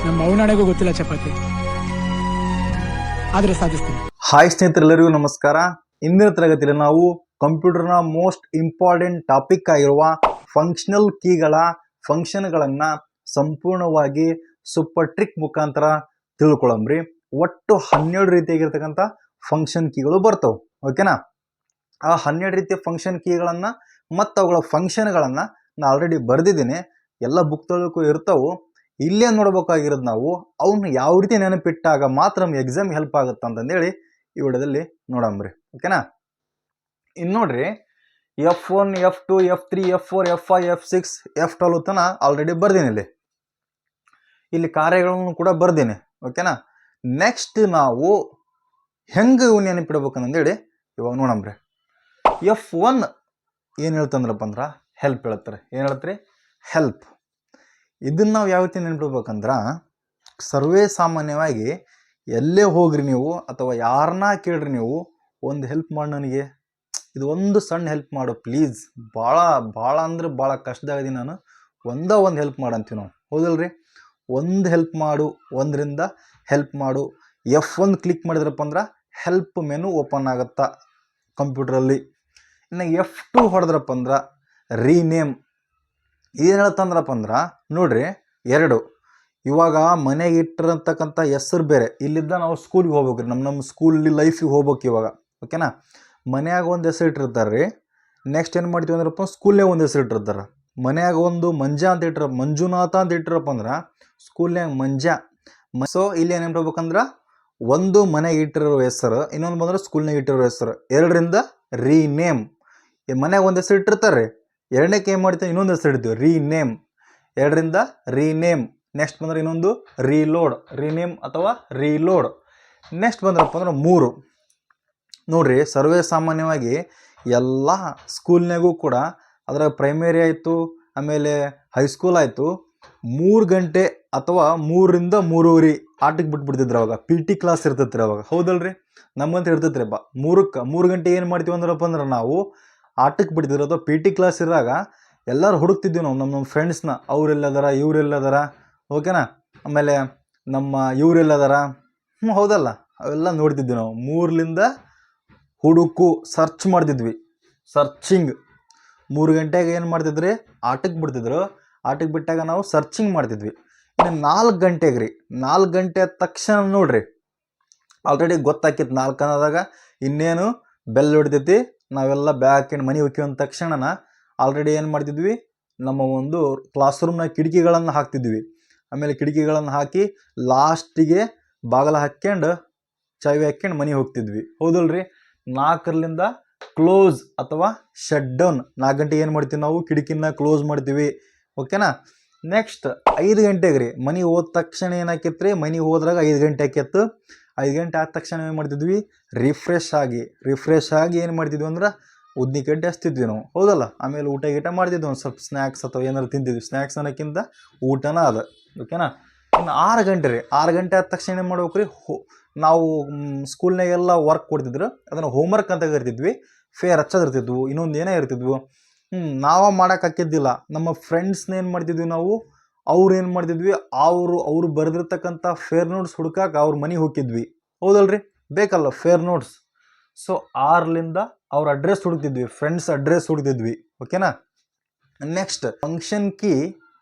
ನಮ್ಮ ಅವನಾಣೆಗೂ ಗೊತ್ತಿಲ್ಲ ಚಪಾತಿ, ಆದ್ರೆ ಸಾಧಿಸ್ತೀನಿ. ಹಾಯ್ ಸ್ನೇಹಿತರೆಲ್ಲರಿಗೂ ನಮಸ್ಕಾರ. ಇಂದಿನ ತರಗತಿಯಲ್ಲಿ ನಾವು ಕಂಪ್ಯೂಟರ್ನ ಮೋಸ್ಟ್ ಇಂಪಾರ್ಟೆಂಟ್ ಟಾಪಿಕ್ ಆಗಿರುವ ಫಂಕ್ಷನಲ್ ಕೀಗಳ ಫಂಕ್ಷನ್ಗಳನ್ನು ಸಂಪೂರ್ಣವಾಗಿ ಸೂಪರ್ ಟ್ರಿಕ್ ಮುಖಾಂತರ ತಿಳ್ಕೊಳ್ಳಂಬ್ರಿ. ಒಟ್ಟು 12 ರೀತಿಯಾಗಿರ್ತಕ್ಕಂಥ ಫಂಕ್ಷನ್ ಕೀಗಳು ಬರ್ತವೆ. ಓಕೆನಾ? ಆ 12 ರೀತಿಯ ಫಂಕ್ಷನ್ ಕೀಗಳನ್ನು ಮತ್ತು ಅವುಗಳ ಫಂಕ್ಷನ್ಗಳನ್ನು ನಾನು ಆಲ್ರೆಡಿ ಬರೆದಿದ್ದೀನಿ. ಎಲ್ಲ ಬುಕ್ಗಳಿಗೂ ಇರ್ತಾವೆ. ಇಲ್ಲೇ ನೋಡ್ಬೇಕಾಗಿರೋದು ನಾವು ಅವನ್ನ ಯಾವ ರೀತಿ ನೆನಪಿಟ್ಟಾಗ ಮಾತ್ರ ನಮ್ಗೆ ಎಕ್ಸಾಮ್ ಹೆಲ್ಪ್ ಆಗುತ್ತೆ ಅಂತಂದೇಳಿ ಈ ವಿಡಿಯೋದಲ್ಲಿ ನೋಡಂಬ್ರಿ. ಓಕೆನಾ? ಇನ್ನು ನೋಡ್ರಿ, F1, F2, F3, F4, F5, F6, F12 ತನ ಆಲ್ರೆಡಿ ಬರ್ದೀನಿ. ಇಲ್ಲಿ ಕಾರ್ಯಗಳನ್ನು ಕೂಡ ಬರ್ದೀನಿ. ಓಕೆನಾ? ನೆಕ್ಸ್ಟ್ ನಾವು ಹೆಂಗೆ ಇವು ನೆನಪಿಡ್ಬೇಕಂತೇಳಿ ಇವಾಗ ನೋಡಂಬ್ರಿ. F1 ಏನು ಹೇಳ್ತಂದ್ರಪ್ಪ ಅಂದ್ರೆ ಹೆಲ್ಪ್ ಹೇಳ್ತಾರೆ. ಏನು ಹೇಳ್ತಾರೆ? ಹೆಲ್ಪ್. ಇದನ್ನು ನಾವು ಯಾವ ರೀತಿ ನೆನ್ಪಿಡ್ಬೇಕಂದ್ರೆ, ಸರ್ವೇ ಸಾಮಾನ್ಯವಾಗಿ ಎಲ್ಲೇ ಹೋಗ್ರಿ ನೀವು ಅಥವಾ ಯಾರನ್ನ ಕೇಳ್ರಿ ನೀವು, ಒಂದು ಹೆಲ್ಪ್ ಮಾಡಿ ನನಗೆ, ಇದು ಒಂದು ಸಣ್ಣ ಹೆಲ್ಪ್ ಮಾಡು ಪ್ಲೀಸ್, ಭಾಳ ಅಂದ್ರೆ ಭಾಳ ಕಷ್ಟದಾಗಿದ್ದೀನಿ ನಾನು, ಒಂದು ಹೆಲ್ಪ್ ಮಾಡಂತೀವಿ ನಾವು. ಹೌದಲ್ರಿ? ಒಂದು ಹೆಲ್ಪ್ ಮಾಡು, ಒಂದರಿಂದ ಹೆಲ್ಪ್ ಮಾಡು. F1 ಕ್ಲಿಕ್ ಮಾಡಿದ್ರಪ್ಪ ಅಂದ್ರೆ ಹೆಲ್ಪ್ ಮೆನು ಓಪನ್ ಆಗುತ್ತಾ ಕಂಪ್ಯೂಟ್ರಲ್ಲಿ. ಇನ್ನು F2 ಹೊಡೆದ್ರಪ್ಪ ಅಂದ್ರೆ ರೀನೇಮ್. ಏನು ಹೇಳ್ತಂದ್ರಪ್ಪ ಅಂದ್ರೆ ನೋಡ್ರಿ, 2 ಇವಾಗ ಮನೆಗೆ ಇಟ್ಟಿರತಕ್ಕಂಥ ಹೆಸರು ಬೇರೆ. ಇಲ್ಲಿದ್ದ ನಾವು ಸ್ಕೂಲಿಗೆ ಹೋಗ್ಬೇಕ್ರಿ, ನಮ್ಮ ಸ್ಕೂಲಿ ಲೈಫಿಗೆ ಹೋಗ್ಬೇಕು ಇವಾಗ. ಓಕೆನಾ? ಮನ್ಯಾಗ ಒಂದು ಹೆಸರು ಇಟ್ಟಿರ್ತಾರೆ ರೀ. ನೆಕ್ಸ್ಟ್ ಏನು ಮಾಡ್ತೀವಿ ಅಂದ್ರಪ್ಪ, ಸ್ಕೂಲ್ನಾಗ ಒಂದು ಹೆಸರು ಇಟ್ಟಿರ್ತಾರೆ. ಮನ್ಯಾಗ ಒಂದು ಮಂಜುನಾಥ ಅಂತ ಇಟ್ಟಿರಪ್ಪ ಅಂದ್ರೆ ಸ್ಕೂಲ್ನಾಗ ಮಂಜಾ. ಸೊ ಇಲ್ಲಿ ಏನು ಹೇಳ್ಬೇಕಂದ್ರೆ, ಒಂದು ಮನೆಗೆ ಇಟ್ಟಿರೋ ಹೆಸರು, ಇನ್ನೊಂದು ಬಂದ್ರೆ ಸ್ಕೂಲ್ನಾಗ ಇಟ್ಟಿರೋ ಹೆಸರು. 2ರಿಂದ ರೀನೇಮ್. ಮನ್ಯಾಗ ಒಂದು ಹೆಸರು ಇಟ್ಟಿರ್ತಾರೆ ರೀ, 2ಕ್ಕೆ ಏನು ಮಾಡ್ತೀವಿ, ಇನ್ನೊಂದು ಹೆಸರು ಇಡ್ತೀವಿ, ರೀನೇಮ್. 2ರಿಂದ ರೀನೇಮ್. ನೆಕ್ಸ್ಟ್ ಬಂದ್ರೆ ಇನ್ನೊಂದು ರೀಲೋಡ್, ರೀನೇಮ್ ಅಥವಾ ರೀಲೋಡ್. ನೆಕ್ಸ್ಟ್ ಬಂದ್ರಪ್ಪ ಅಂದ್ರೆ 3. ನೋಡ್ರಿ, ಸರ್ವೇ ಸಾಮಾನ್ಯವಾಗಿ ಎಲ್ಲ ಸ್ಕೂಲ್ನಾಗೂ ಕೂಡ, ಅದರ ಪ್ರೈಮರಿ ಆಯಿತು, ಆಮೇಲೆ ಹೈಸ್ಕೂಲ್ ಆಯಿತು, 3 ಗಂಟೆ ಅಥವಾ 3ರಿಂದ 3:30 ಆಟಕ್ಕೆ ಬಿಟ್ಬಿಡ್ತಿದ್ರು ಅವಾಗ. PT ಕ್ಲಾಸ್ ಇರ್ತೈತ್ರಿ ಅವಾಗ. ಹೌದಲ್ರಿ? ನಮ್ಮಂತ ಇರ್ತೈತ್ರಿ 3 ಗಂಟೆ ಏನು ಮಾಡ್ತೀವಿ ಅಂದ್ರಪ್ಪ ಅಂದ್ರೆ ನಾವು ಆಟಕ್ಕೆ ಬಿಡ್ತಿದ್ರು. ಅಥವಾ PT ಕ್ಲಾಸ್ ಇದ್ದಾಗ ಎಲ್ಲರೂ ಹುಡುಕ್ತಿದ್ವಿ ನಾವು ನಮ್ಮ ಫ್ರೆಂಡ್ಸ್ನ, ಅವರೆಲ್ಲದಾರ ಇವರೆಲ್ಲದಾರ. ಓಕೆನಾ? ಆಮೇಲೆ ನಮ್ಮ ಇವರೆಲ್ಲದಾರ. ಹೌದಲ್ಲ? ಅವೆಲ್ಲ ನೋಡ್ತಿದ್ವಿ ನಾವು. 3ರಿಂದ ಹುಡುಕು, ಸರ್ಚ್ ಮಾಡ್ತಿದ್ವಿ, ಸರ್ಚಿಂಗ್. 3 ಗಂಟೆಗೆ ಏನು ಮಾಡ್ತಿದ್ರಿ, ಆಟಕ್ಕೆ ಬಿಡ್ತಿದ್ರು. ಆಟಕ್ಕೆ ಬಿಟ್ಟಾಗ ನಾವು ಸರ್ಚಿಂಗ್ ಮಾಡ್ತಿದ್ವಿ. ಇನ್ನು 4 ಗಂಟೆಗೆ ರೀ, 4 ಗಂಟೆ ಆದ ತಕ್ಷಣ ನೋಡ್ರಿ, ಆಲ್ರೆಡಿ ಗೊತ್ತಾಕಿತ್ತು 4 ಅನ್ನೋದಾಗ ಇನ್ನೇನು ಬೆಲ್ ಹೊಡಿತೈತಿ, ನಾವೆಲ್ಲ ಬ್ಯಾಗ್ ಹಾಕೊಂಡು ಮನೆ ಹೋಗ್ತೀವಿ ಅಂದ ತಕ್ಷಣ ಆಲ್ರೆಡಿ ಏನು ಮಾಡ್ತಿದ್ವಿ, ನಮ್ಮ ಒಂದು ಕ್ಲಾಸ್ ರೂಮ್ನ ಕಿಟಕಿಗಳನ್ನು ಹಾಕ್ತಿದ್ವಿ. ಆಮೇಲೆ ಕಿಟಕಿಗಳನ್ನು ಹಾಕಿ ಲಾಸ್ಟಿಗೆ ಬಾಗಿಲ ಹಾಕ್ಕೊಂಡು ಚಾವಿ ಹಾಕ್ಕೊಂಡು ಮನೆ ಹೋಗ್ತಿದ್ವಿ. ಹೌದಲ್ರಿ? 4ರಿಂದ ಕ್ಲೋಸ್ ಅಥವಾ ಶಟ್ ಡೌನ್. 4 ಗಂಟೆಗೆ ಏನು ಮಾಡ್ತೀವಿ ನಾವು, ಕಿಟಕಿನ ಕ್ಲೋಸ್ ಮಾಡ್ತೀವಿ. ಓಕೆನಾ? ನೆಕ್ಸ್ಟ್ 5 ಗಂಟೆಗೆ ರೀ, ಮನೆಗೆ ಹೋದ ತಕ್ಷಣ ಏನಾಕಿತ್ತು ರೀ, ಮನೆಗೆ ಹೋದ್ರಾಗ 5 ಗಂಟೆ ಆಕಿತ್ತು. 5 ಗಂಟೆ ಆದ ತಕ್ಷಣ ಏನು ಮಾಡ್ತಿದ್ವಿ, ರಿಫ್ರೆಶ್ ಆಗಿ ಏನು ಮಾಡ್ತಿದ್ವಿ ಅಂದ್ರೆ ಉದ್ನಿ ಕಡ್ಡಿ ಹಚ್ತಿದ್ವಿ ನಾವು. ಹೌದಲ್ಲ? ಆಮೇಲೆ ಊಟ ಮಾಡ್ತಿದ್ವಿ, ಒಂದು ಸ್ವಲ್ಪ ಸ್ನ್ಯಾಕ್ಸ್ ಅಥವಾ ಏನಾರು ತಿಂತಿದ್ವಿ. ಸ್ನ್ಯಾಕ್ಸ್ ಅನ್ನೋಕ್ಕಿಂತ ಊಟನ ಅದ. ಓಕೆನಾ? ಇನ್ನು 6 ಗಂಟೆ ರೀ, 6 ಗಂಟೆ ಆದ ತಕ್ಷಣ ಏನು ಮಾಡ್ಬೇಕು ರೀ, ನಾವು ಸ್ಕೂಲ್ನಾಗೆಲ್ಲ ವರ್ಕ್ ಕೊಡ್ತಿದ್ರು, ಅದನ್ನು ಹೋಮ್ವರ್ಕ್ ಅಂತ ಕರಿತಿದ್ವಿ. ಫೇರ್ ಹಚ್ಚೋದಿರ್ತಿದ್ವು, ಇನ್ನೊಂದು ಏನೇ ಇರ್ತಿದ್ವು. ನಾವು ಮಾಡೋಕೆ ಹಾಕಿದ್ದಿಲ್ಲ. ನಮ್ಮ ಫ್ರೆಂಡ್ಸ್ನ ಏನು ಮಾಡ್ತಿದ್ವಿ ನಾವು, ಅವ್ರು ಏನು ಮಾಡ್ತಿದ್ವಿ, ಅವರು ಬರೆದಿರ್ತಕ್ಕಂಥ ಫೇರ್ ನೋಟ್ಸ್ ಹುಡ್ಕಕ್ಕೆ ಅವ್ರ ಮನೆಗೆ ಹೋಗಿದ್ವಿ. ಹೌದಲ್ರಿ? ಬೇಕಲ್ಲ ಫೇರ್ ನೋಟ್ಸ್. ಸೊ 6ರಿಂದ ಅವ್ರ ಅಡ್ರೆಸ್ ಹುಡುಕ್ತಿದ್ವಿ, ಫ್ರೆಂಡ್ಸ್ ಅಡ್ರೆಸ್ ಹುಡುಕ್ತಿದ್ವಿ. ಓಕೆನಾ? ನೆಕ್ಸ್ಟ್ ಫಂಕ್ಷನ್ ಕೀ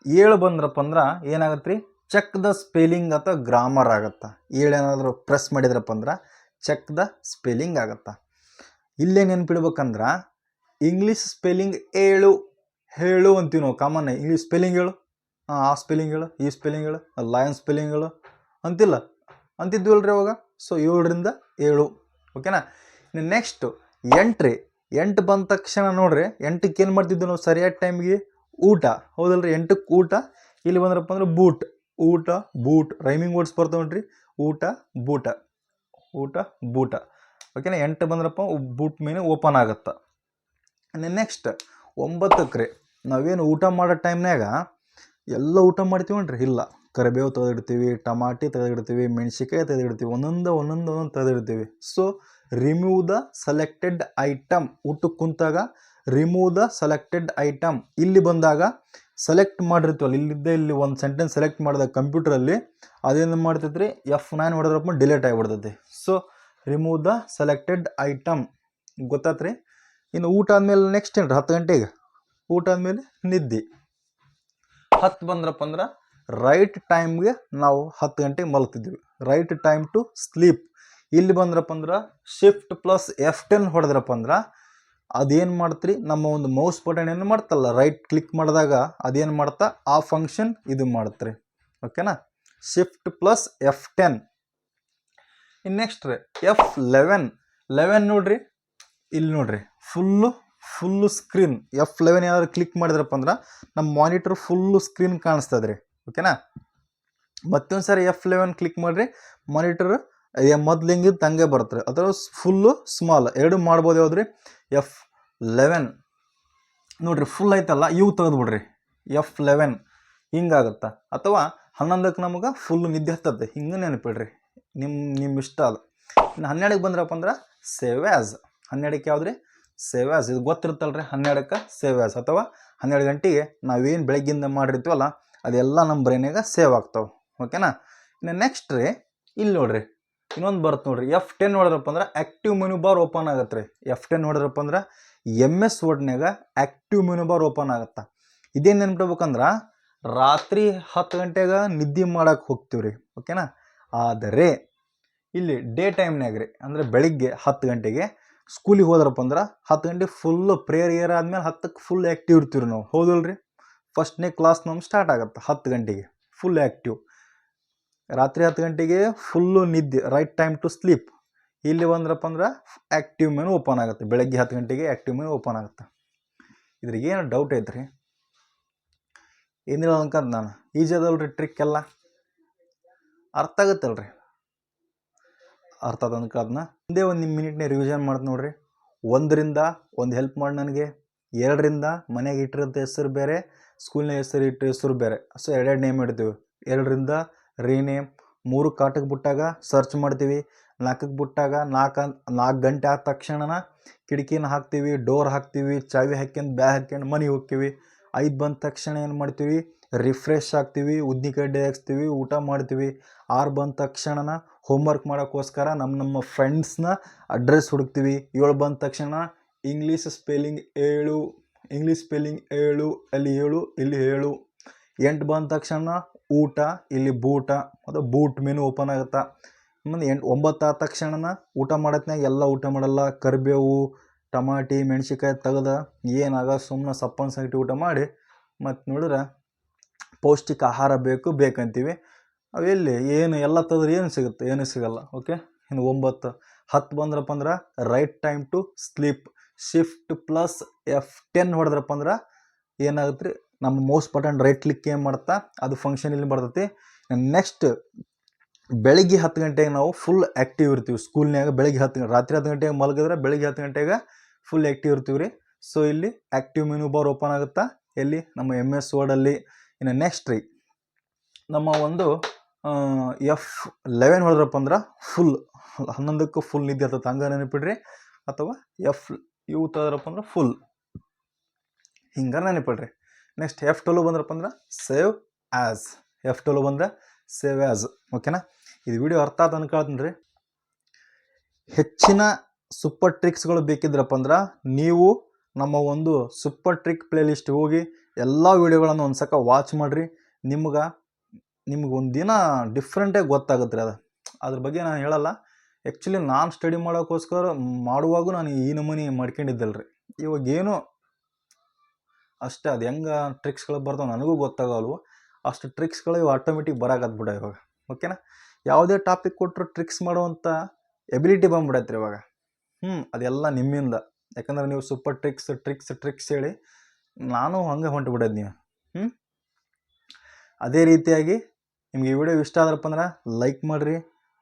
7 ಬಂದ್ರಪ್ಪ ಅಂದ್ರೆ ಏನಾಗತ್ತೆ ರೀ, ಚೆಕ್ ದ ಸ್ಪೆಲ್ಲಿಂಗ್ ಅಥವಾ ಗ್ರಾಮರ್ ಆಗತ್ತಾ. 7 ಏನಾದರೂ ಪ್ರೆಸ್ ಮಾಡಿದ್ರಪ್ಪ ಅಂದ್ರೆ ಚೆಕ್ ದ ಸ್ಪೆಲ್ಲಿಂಗ್ ಆಗತ್ತಾ. ಇಲ್ಲೇ ನೆನ್ಪಿಡ್ಬೇಕಂದ್ರೆ ಇಂಗ್ಲೀಷ್ ಸ್ಪೆಲ್ಲಿಂಗ್ ಹೇಳು ಅಂತೀವಿ ನಾವು. ಕಾಮನ್ ಇಂಗ್ಲೀಷ್ ಸ್ಪೆಲ್ಲಿಂಗ್ ಹೇಳು, ಆ ಸ್ಪೆಲ್ಲಿಂಗ್ ಹೇಳು, ಈ ಸ್ಪೆಲ್ಲಿಂಗ್ ಹೇಳು, ಲಯನ್ ಸ್ಪೆಲ್ಲಿಂಗ್ ಹೇಳು ಅಂತಿದ್ವಲ್ರಿ ಅವಾಗ. ಸೊ 7ರಿಂದ 7. ಓಕೆನಾ? ಇನ್ನು ನೆಕ್ಸ್ಟ್ 8 ರೀ. 8 ಬಂದ ತಕ್ಷಣ ನೋಡ್ರಿ, 8ಕ್ಕೆ ಏನು ಮಾಡ್ತಿದ್ವಿ ನಾವು, ಸರಿಯಾದ ಟೈಮ್ಗೆ ಊಟ. ಹೌದಲ್ರಿ? 8ಕ್ಕೆ ಊಟ. ಇಲ್ಲಿ ಬಂದ್ರಪ್ಪ ಅಂದ್ರೆ ಬೂಟ್ ರೈಮಿಂಗ್ ವರ್ಡ್ಸ್ ಬರ್ತಾವೆ ನೋಡ್ರಿ, ಊಟ ಬೂಟ. ಓಕೆನಾ? 8 ಬಂದ್ರಪ್ಪ ಬೂಟ್ ಮೇನು ಓಪನ್ ಆಗುತ್ತಾ. ನೆಕ್ಸ್ಟ್ 9ಕ್ಕೆ ರೀ, ನಾವೇನು ಊಟ ಮಾಡೋ ಟೈಮ್ನಾಗ ಎಲ್ಲ ಊಟ ಮಾಡ್ತೀವಿ ನೋಡ್ರಿ, ಇಲ್ಲ ಕರಿಬೇವು ತೆಗೆದಿಡ್ತೀವಿ, ಟಮಾಟಿ ತೆಗೆದಿಡ್ತೀವಿ, ಮೆಣಸಿಕಾಯಿ ತೆಗೆದಿಡ್ತೀವಿ, ಒಂದೊಂದು ತೆಗೆದಿಡ್ತೀವಿ. So remove the selected item. ಊಟಕ್ಕೆ ಕುಂತಾಗ ರಿಮೂವ್ ದ ಸೆಲೆಕ್ಟೆಡ್ ಐಟಮ್. ಇಲ್ಲಿ ಬಂದಾಗ ಸೆಲೆಕ್ಟ್ ಮಾಡಿರ್ತೀವಲ್ಲ, ಇಲ್ಲಿ ಒಂದು ಸೆಂಟೆನ್ಸ್ ಸೆಲೆಕ್ಟ್ ಮಾಡಿದ ಕಂಪ್ಯೂಟ್ರಲ್ಲಿ ಅದೇನು ಮಾಡ್ತೈತ್ರಿ, F9 ಹೊಡೆದ್ರಪ್ಪ ಡಿಲೀಟ್ ಆಗಿಬಿಡ್ತೈತಿ. So remove the selected item. ಗೊತ್ತಾತ್ರಿ. ಇನ್ನು ಊಟ ಆದಮೇಲೆ ನೆಕ್ಸ್ಟ್ ಏನ್ರಿ, 10 ಗಂಟೆಗೆ ಊಟ ಆದಮೇಲೆ ನಿದ್ದೆ. 10 ಬಂದ್ರಪ್ಪ ಅಂದ್ರೆ ರೈಟ್ ಟೈಮ್ಗೆ ನಾವು 10 ಗಂಟೆಗೆ ಮಲ್ತಿದ್ವಿ, ರೈಟ್ ಟೈಮ್ ಟು ಸ್ಲೀಪ್. ಇಲ್ಲಿ ಬಂದ್ರಪ್ಪ ಅಂದ್ರೆ ಶಿಫ್ಟ್ ಪ್ಲಸ್ F10 ಹೊಡೆದ್ರಪ್ಪ ಅಂದ್ರೆ ಅದೇನು ಮಾಡ್ತೀರಿ, ನಮ್ಮ ಒಂದು ಮೌಸ್ ಬಟನ್ ಏನು ಮಾಡ್ತಲ್ಲ, ರೈಟ್ ಕ್ಲಿಕ್ ಮಾಡಿದಾಗ ಅದೇನು ಮಾಡ್ತಾ ಆ ಫಂಕ್ಷನ್ ಇದು ಮಾಡ್ತೀರಿ. ಓಕೆನಾ. Shift plus F10. ಇನ್ನು ನೆಕ್ಸ್ಟ್ ರೀ F11 ನೋಡ್ರಿ, ಇಲ್ಲಿ ನೋಡ್ರಿ ಫುಲ್ಲು ಸ್ಕ್ರೀನ್. F11 ಏನಾದ್ರು ಕ್ಲಿಕ್ ಮಾಡಿದ್ರಪ್ಪ ಅಂದ್ರೆ ನಮ್ಮ ಮಾನಿಟರ್ ಫುಲ್ಲು ಸ್ಕ್ರೀನ್ ಕಾಣಿಸ್ತದ್ರಿ. ಓಕೆನಾ. ಮತ್ತೊಂದು ಸಾರಿ F11 ಕ್ಲಿಕ್ ಮಾಡಿರಿ, ಮಾನಿಟರ್ ಮೊದ್ಲು ಹಿಂಗಿದ್ದು ಹಂಗೆ ಬರುತ್ತೆ, ಅಥವಾ ಫುಲ್ಲು ಸ್ಮಾಲ್ ಎರಡು ಮಾಡ್ಬೋದು. ಯಾವ್ದ್ರಿ, F11 ನೋಡ್ರಿ ಫುಲ್ ಐತಲ್ಲ, ಇವು ತೆಗೆದ್ಬಿಡ್ರಿ, F11 ಹಿಂಗಾಗತ್ತ. ಅಥವಾ 11ಕ್ಕೆ ನಮಗೆ ಫುಲ್ ನಿದ್ದೆ ಹತ್ತತ್ತೆ, ಹಿಂಗೆ ನೆನಪಿಡ್ರಿ, ನಿಮ್ಮ ಇಷ್ಟ ಅದು. ಇನ್ನು 12ಕ್ಕೆ ಬಂದ್ರಪ್ಪ ಅಂದ್ರೆ ಸೇವ್ ಆ್ಯಸ್. 12ಕ್ಕೆ ಯಾವ್ದ್ರಿ, ಸೇವ್ ಆ್ಯಸ್. ಇದು ಗೊತ್ತಿರುತ್ತಲ್ರಿ, 12ಕ್ಕೆ ಸೇವ್ ಆ್ಯಸ್. ಅಥವಾ 12 ಗಂಟೆಗೆ ನಾವೇನು ಬೆಳಗ್ಗಿಂದ ಮಾಡಿರ್ತೀವಲ್ಲ ಅದೆಲ್ಲ ನಮ್ಮ ಬ್ರೈನಾಗ ಸೇವ್ ಆಗ್ತಾವೆ. ಓಕೆನಾ. ಇನ್ನು ನೆಕ್ಸ್ಟ್ ರೀ, ಇಲ್ಲಿ ನೋಡ್ರಿ ಇನ್ನೊಂದು ಬರುತ್ತೆ ನೋಡ್ರಿ, F10 ನೋಡಿದ್ರಪ್ಪ ಅಂದ್ರೆ ಆ್ಯಕ್ಟಿವ್ ಮೆನು ಬಾರ್ ಓಪನ್ ಆಗತ್ತೆ ರೀ. F10 ನೋಡಿದ್ರಪ್ಪ ಅಂದ್ರೆ MS ವರ್ಡ್ನಾಗ ಆ್ಯಕ್ಟಿವ್ ಮೆನು ಬಾರ್ ಓಪನ್ ಆಗುತ್ತೆ. ಇದೇನು ನೆನ್ಪಿಡ್ಬೇಕಂದ್ರೆ ರಾತ್ರಿ 10 ಗಂಟೆಗೆ ನಿದ್ದೆ ಮಾಡಕ್ಕೆ ಹೋಗ್ತೀವಿ ರೀ. ಓಕೆನಾ. ಆದರೆ ಇಲ್ಲಿ ಡೇ ಟೈಮ್ನಾಗ ರೀ, ಅಂದರೆ ಬೆಳಿಗ್ಗೆ 10 ಗಂಟೆಗೆ ಸ್ಕೂಲಿಗೆ ಹೋದ್ರಪ್ಪ ಅಂದ್ರೆ 10 ಗಂಟೆಗೆ ಫುಲ್ಲು ಪ್ರೇಯರ್ ಏರ್ ಆದಮೇಲೆ 10ಕ್ಕೆ ಫುಲ್ ಆ್ಯಕ್ಟಿವ್ ಇರ್ತೀವಿ ನಾವು, ಹೌದಲ್ರಿ. ಫಸ್ಟ್ನೇ ಕ್ಲಾಸ್ ನಮ್ಗೆ ಸ್ಟಾರ್ಟ್ ಆಗುತ್ತೆ 10 ಗಂಟೆಗೆ ಫುಲ್ ಆ್ಯಕ್ಟಿವ್. ರಾತ್ರಿ 10 ಗಂಟೆಗೆ ಫುಲ್ಲು ನಿದ್ದೆ, ರೈಟ್ ಟೈಮ್ ಟು ಸ್ಲೀಪ್. ಇಲ್ಲಿ ಬಂದ್ರಪ್ಪ ಅಂದ್ರೆ ಆ್ಯಕ್ಟಿವ್ ಮೆನು ಓಪನ್ ಆಗುತ್ತೆ, ಬೆಳಗ್ಗೆ 10 ಗಂಟೆಗೆ ಆ್ಯಕ್ಟಿವ್ ಮೆನು ಓಪನ್ ಆಗುತ್ತೆ. ಇದ್ರಿಗೆ ಏನು ಡೌಟ್ ಐತ್ರಿ, ಏನಿಲ್ಲ ಅನ್ಕಂತ ನಾನು, ಈಜಿ ಅದಲ್ರಿ ಟ್ರಿಕ್ ಎಲ್ಲ, ಅರ್ಥ ಆಗುತ್ತಲ್ರಿ. ಅರ್ಥ ಆದ ಅನ್ಕದನ್ನ ಒಂದೇ ಒಂದು ಮಿನಿಟ್ನೇ ರಿವಿಷನ್ ಮಾಡ್ತೀನಿ ನೋಡ್ರಿ. 1ರಿಂದ ಒಂದು ಹೆಲ್ಪ್ ಮಾಡಿ ನನಗೆ, 2ರಿಂದ ಮನೆಗೆ ಇಟ್ಟಿರೋಂಥ ಹೆಸರು ಬೇರೆ, ಸ್ಕೂಲ್ನ ಹೆಸರು ಬೇರೆ. ಸೊ 2 ನೇಮ್ ಇಡ್ತೀವಿ. 2ರಿಂದ ರೀನೇಮ್. 3 ಕಾಟಕ್ಕೆ ಬಿಟ್ಟಾಗ ಸರ್ಚ್ ಮಾಡ್ತೀವಿ. 4ಕ್ಕೆ ಬಿಟ್ಟಾಗ 4 ಗಂಟೆ ಆದ ತಕ್ಷಣ ಕಿಟಕಿನ ಹಾಕ್ತೀವಿ, ಡೋರ್ ಹಾಕ್ತೀವಿ, ಚಾವಿ ಹಾಕ್ಯಂಡು ಬ್ಯಾಗ್ ಹಾಕ್ಯಂಡು ಮನೆಗೆ ಹೋಗ್ತೀವಿ. 5 ಬಂದ ತಕ್ಷಣ ಏನು ಮಾಡ್ತೀವಿ, ರಿಫ್ರೆಶ್ ಆಗ್ತೀವಿ, ಉದ್ದಿನಕಡ್ಡಿ ಹಾಕ್ಸ್ತೀವಿ, ಊಟ ಮಾಡ್ತೀವಿ. 6 ಬಂದ ತಕ್ಷಣ ಹೋಮ್ವರ್ಕ್ ಮಾಡೋಕ್ಕೋಸ್ಕರ ನಮ್ಮ ಫ್ರೆಂಡ್ಸ್ನ ಅಡ್ರೆಸ್ ಹುಡುಕ್ತೀವಿ. 7 ಬಂದ ತಕ್ಷಣ ಇಂಗ್ಲೀಷ್ ಸ್ಪೆಲ್ಲಿಂಗ್ 7, ಅಲ್ಲಿ 7, ಇಲ್ಲಿ 7. 8 ಬಂದ ತಕ್ಷಣ ಊಟ, ಇಲ್ಲಿ ಬೂಟ, ಅದು ಬೂಟ್ ಮೆನು ಓಪನ್ ಆಗುತ್ತಾ. ಮುಂದೆ 9 ಆದ ತಕ್ಷಣ ಊಟ ಮಾಡತ್ನಾಗ ಎಲ್ಲ ಊಟ ಮಾಡಲ್ಲ, ಕರಿಬೇವು, ಟಮಾಟಿ, ಮೆಣಸಿನ್ಕಾಯಿ ತೆಗೆದ ಏನಾಗ ಸುಮ್ಮನೆ ಸಪ್ಪನ್ ಸಂಗಟಿ ಊಟ ಮಾಡಿ ಮತ್ತು ನೋಡಿದ್ರೆ ಪೌಷ್ಟಿಕ ಆಹಾರ ಬೇಕಂತೀವಿ. ಅವೆಲ್ಲಿ ಏನು ಎಲ್ಲ ತೆಗೆದ್ರೆ ಏನು ಸಿಗುತ್ತೆ, ಏನೂ ಸಿಗಲ್ಲ. ಓಕೆ. ಇನ್ನು 9, 10 ಬಂದ್ರಪ್ಪ ಅಂದ್ರೆ right time to sleep. Shift plus F10 ಹೊಡೆದ್ರಪ್ಪ ಅಂದ್ರೆ ಏನಾಗುತ್ತೆ ರೀ, ನಮ್ಮ ಮೌಸ್ ಬಟನ್ ರೈಟ್ ಕ್ಲಿಕ್ ಏನು ಮಾಡ್ತಾ ಅದು ಫಂಕ್ಷನ್ ಇಲ್ಲಿ ಬರ್ತೈತಿ. ನೆಕ್ಸ್ಟ್ ಬೆಳಿಗ್ಗೆ 10 ಗಂಟೆಗೆ ನಾವು ಫುಲ್ ಆ್ಯಕ್ಟಿವ್ ಇರ್ತೀವಿ ಸ್ಕೂಲ್ನಾಗ. ಬೆಳಿಗ್ಗೆ 10 ರಾತ್ರಿ 10 ಗಂಟೆಗೆ ಮಲಗಿದ್ರೆ ಬೆಳಿಗ್ಗೆ 10 ಗಂಟೆಗೆ ಫುಲ್ ಆ್ಯಕ್ಟಿವ್ ಇರ್ತೀವಿ ರೀ. ಸೊ ಇಲ್ಲಿ ಆ್ಯಕ್ಟಿವ್ ಮೆನು ಬಾರ್ ಓಪನ್ ಆಗುತ್ತಾ, ಎಲ್ಲಿ ನಮ್ಮ MS ವರ್ಡಲ್ಲಿ. ಇನ್ನು ನೆಕ್ಸ್ಟ್ ರೀ, ನಮ್ಮ ಒಂದು F11 ಹೊಡೆದ್ರಪ್ಪ ಅಂದ್ರೆ ಫುಲ್ 11ಕ್ಕೆ ಫುಲ್ ನಿದ್ದೆ ಆಗ್ತದೆ, ಹಂಗೆ ನೆನಪಿಡ್ರಿ. ಅಥವಾ ಇವು ತೆಗೆದ್ರಪ್ಪ ಅಂದ್ರೆ ಫುಲ್ ಹಿಂಗೆ ನೆನಪಿಡ್ರಿ. ನೆಕ್ಸ್ಟ್ F12 ಬಂದ್ರಪ್ಪ ಅಂದ್ರೆ ಸೇವ್ ಆ್ಯಸ್. F12 ಬಂದ್ರೆ ಸೇವ್ ಆ್ಯಸ್. ಓಕೆನಾ. ಇದು ವಿಡಿಯೋ ಅರ್ಥ ಆಯ್ತು ಅನ್ಕೊಳ್ತೀನಿ ರೀ. ಹೆಚ್ಚಿನ ಸೂಪರ್ ಟ್ರಿಕ್ಸ್ಗಳು ಬೇಕಿದ್ರಪ್ಪ ಅಂದ್ರೆ ನೀವು ನಮ್ಮ ಒಂದು ಸೂಪರ್ ಟ್ರಿಕ್ ಪ್ಲೇಲಿಸ್ಟ್ ಹೋಗಿ ಎಲ್ಲ ವೀಡಿಯೋಗಳನ್ನು ಒಂದು ಸಕ ವಾಚ್ ಮಾಡಿರಿ. ನಿಮ್ಗೆ ಒಂದು ದಿನ ಡಿಫ್ರೆಂಟಾಗಿ ಗೊತ್ತಾಗುತ್ತೆ ರೀ. ಅದ್ರ ಬಗ್ಗೆ ನಾನು ಹೇಳಲ್ಲ. ಆ್ಯಕ್ಚುಲಿ ನಾನು ಸ್ಟಡಿ ಮಾಡೋಕ್ಕೋಸ್ಕರ ಮಾಡುವಾಗ ನಾನು ಈ ನಮೂನಿ ಮಾಡ್ಕೊಂಡಿದ್ದಲ್ಲ ರೀ. ಇವಾಗೇನು ಅಷ್ಟೇ, ಅದು ಹೆಂಗೆ ಟ್ರಿಕ್ಸ್ಗಳು ಬರ್ತಾವೆ ನನಗೂ ಗೊತ್ತಾಗಲ್ವು. ಅಷ್ಟು ಟ್ರಿಕ್ಸ್ಗಳು ಇವು ಆಟೋಮೆಟಿಕ್ ಬರಾಕತ್ಬಿಡ ಇವಾಗ. ಓಕೆನಾ. ಯಾವುದೇ ಟಾಪಿಕ್ ಕೊಟ್ಟರು ಟ್ರಿಕ್ಸ್ ಮಾಡುವಂಥ ಎಬಿಲಿಟಿ ಬಂದ್ಬಿಡತ್ತೆ ರೀ ಇವಾಗ. ಅದೆಲ್ಲ ನಿಮ್ಮಿಂದ. ಯಾಕಂದ್ರೆ ನೀವು ಸೂಪರ್ ಟ್ರಿಕ್ಸ್ ಹೇಳಿ ನಾನು ಹಂಗೆ ಹೊಂಟುಬಿಡೋದು ನೀವು. ಅದೇ ರೀತಿಯಾಗಿ ನಿಮ್ಗೆ ಈ ವಿಡಿಯೋ ಇಷ್ಟ ಆದ್ರಪ್ಪ ಅಂದ್ರೆ ಲೈಕ್ ಮಾಡಿರಿ,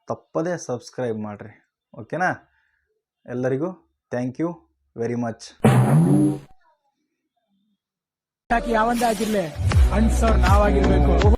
ತಪ್ಪದೇ ಸಬ್ಸ್ಕ್ರೈಬ್ ಮಾಡಿರಿ. ಓಕೆನಾ. ಎಲ್ಲರಿಗೂ ಥ್ಯಾಂಕ್ ಯು ವೆರಿ ಮಚ್. ಯಾವಂದೇ ಆಗಿರ್ಲಿ ಅನ್ಸೋರ್ ನಾವಾಗಿರ್ಬೇಕು.